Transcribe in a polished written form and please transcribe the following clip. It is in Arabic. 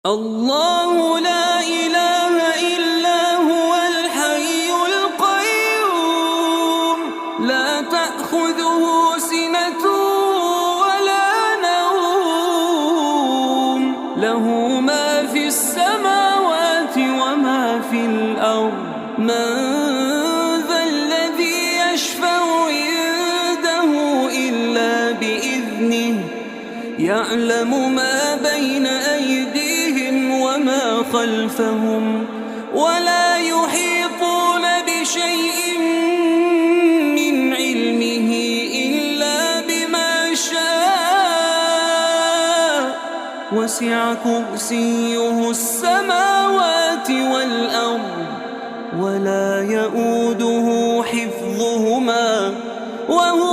الله لا إله إلا هو الحي القيوم لا تأخذه سنة ولا نوم له ما في السماوات وما في الأرض من ذا الذي يشفع عنده إلا بإذنه يعلم ما بين أيديهم وما خلفهم ولا يحيطون بشيء من علمه إلا بما شاء وسع كرسيه السماوات والأرض ولا يئوده حفظهما وهو